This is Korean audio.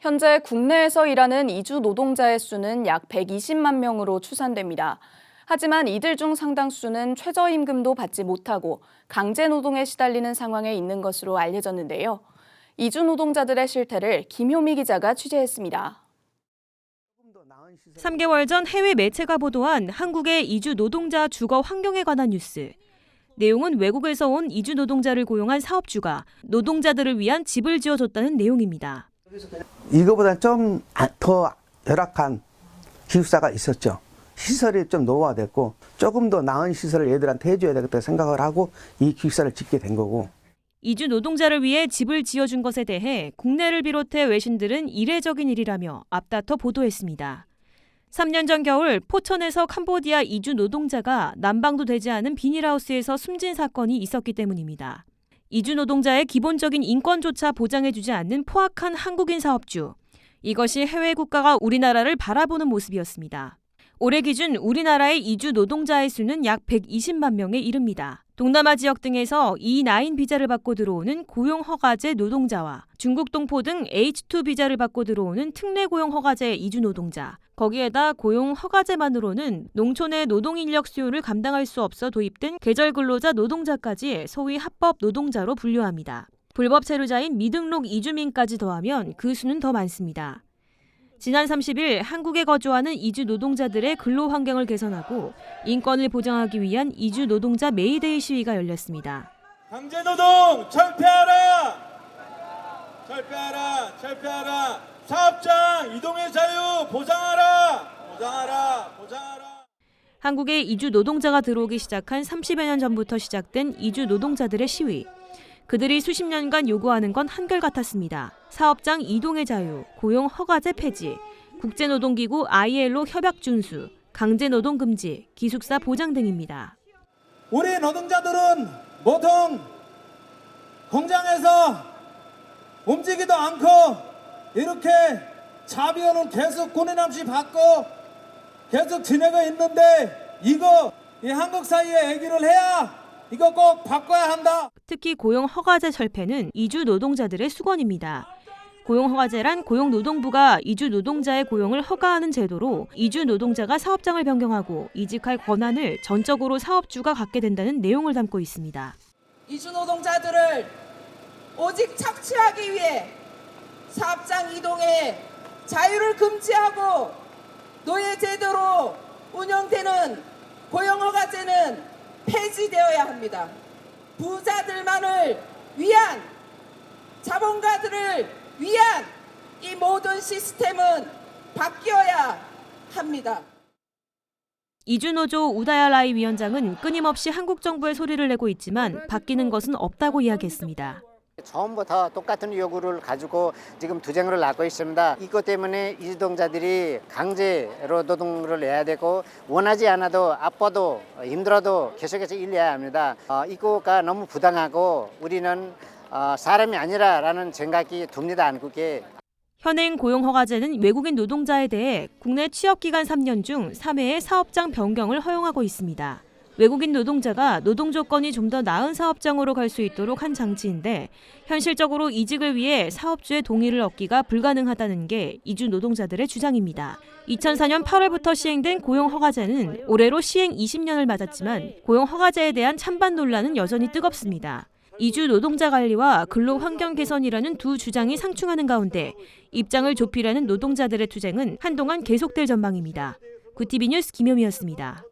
현재 국내에서 일하는 이주 노동자의 수는 약 120만 명으로 추산됩니다. 하지만 이들 중 상당수는 최저임금도 받지 못하고 강제 노동에 시달리는 상황에 있는 것으로 알려졌는데요. 이주 노동자들의 실태를 김효미 기자가 취재했습니다. 3개월 전 해외 매체가 보도한 한국의 이주 노동자 주거 환경에 관한 뉴스. 내용은 외국에서 온 이주 노동자를 고용한 사업주가 노동자들을 위한 집을 지어줬다는 내용입니다. 이거보다 좀 더 열악한 기숙사가 있었죠. 시설이 좀 노후화됐고 조금 더 나은 시설을 얘들한테 해줘야 되겠다 생각을 하고 이 기숙사를 짓게 된 거고. 이주 노동자를 위해 집을 지어준 것에 대해 국내를 비롯해 외신들은 이례적인 일이라며 앞다퉈 보도했습니다. 3년 전 겨울 포천에서 캄보디아 이주 노동자가 난방도 되지 않은 비닐하우스에서 숨진 사건이 있었기 때문입니다. 이주 노동자의 기본적인 인권조차 보장해주지 않는 포악한 한국인 사업주. 이것이 해외 국가가 우리나라를 바라보는 모습이었습니다. 올해 기준 우리나라의 이주 노동자의 수는 약 120만 명에 이릅니다. 동남아 지역 등에서 E9 비자를 받고 들어오는 고용허가제 노동자와 중국 동포 등 H2 비자를 받고 들어오는 특례 고용허가제 이주 노동자, 거기에다 고용허가제만으로는 농촌의 노동인력 수요를 감당할 수 없어 도입된 계절근로자 노동자까지 소위 합법 노동자로 분류합니다. 불법 체류자인 미등록 이주민까지 더하면 그 수는 더 많습니다. 지난 30일 한국에 거주하는 이주 노동자들의 근로 환경을 개선하고 인권을 보장하기 위한 이주 노동자 메이데이 시위가 열렸습니다. 강제노동 철폐하라! 철폐하라! 철폐하라! 사업장 이동의 자유 보장하라! 보장하라! 보장하라! 한국에 이주 노동자가 들어오기 시작한 30여 년 전부터 시작된 이주 노동자들의 시위. 그들이 수십 년간 요구하는 건 한결같았습니다. 사업장 이동의 자유, 고용 허가제 폐지, 국제노동기구 ILO 협약 준수, 강제노동 금지, 기숙사 보장 등입니다. 우리 노동자들은 보통 공장에서 움직이도 않고 이렇게 자비원은 계속 군인함시 받고 계속 지내고 있는데 이거 이 한국 사회에 얘기를 해야 이거 꼭 바꿔야 한다. 특히 고용허가제 철폐는 이주 노동자들의 수건입니다. 고용허가제란 고용노동부가 이주 노동자의 고용을 허가하는 제도로 이주 노동자가 사업장을 변경하고 이직할 권한을 전적으로 사업주가 갖게 된다는 내용을 담고 있습니다. 이주 노동자들을 오직 착취하기 위해 사업장 이동의 자유를 금지하고 노예 제도로 운영되는 고용허가제는 폐지되어야 합니다. 부자들만을 위한, 자본가들을 위한 이 모든 시스템은 바뀌어야 합니다. 이주노조 우다야라이 위원장은 끊임없이 한국 정부의 소리를 내고 있지만 바뀌는 것은 없다고 이야기했습니다. 처음부터 똑같은 요구를 가지고 지금 투쟁을 하고 있습니다. 이것 때문에 이주노동자들이 강제로 노동을 해야 되고 원하지 않아도 아파도 힘들어도 계속해서 일해야 합니다. 이거가 너무 부당하고 우리는 사람이 아니라라는 생각이 듭니다. 한국에. 현행 고용허가제는 외국인 노동자에 대해 국내 취업기간 3년 중 3회의 사업장 변경을 허용하고 있습니다. 외국인 노동자가 노동 조건이 좀 더 나은 사업장으로 갈 수 있도록 한 장치인데 현실적으로 이직을 위해 사업주의 동의를 얻기가 불가능하다는 게 이주 노동자들의 주장입니다. 2004년 8월부터 시행된 고용허가제는 올해로 시행 20년을 맞았지만 고용허가제에 대한 찬반 논란은 여전히 뜨겁습니다. 이주 노동자 관리와 근로 환경 개선이라는 두 주장이 상충하는 가운데 입장을 좁히려는 노동자들의 투쟁은 한동안 계속될 전망입니다. 구티비 뉴스 김효미였습니다.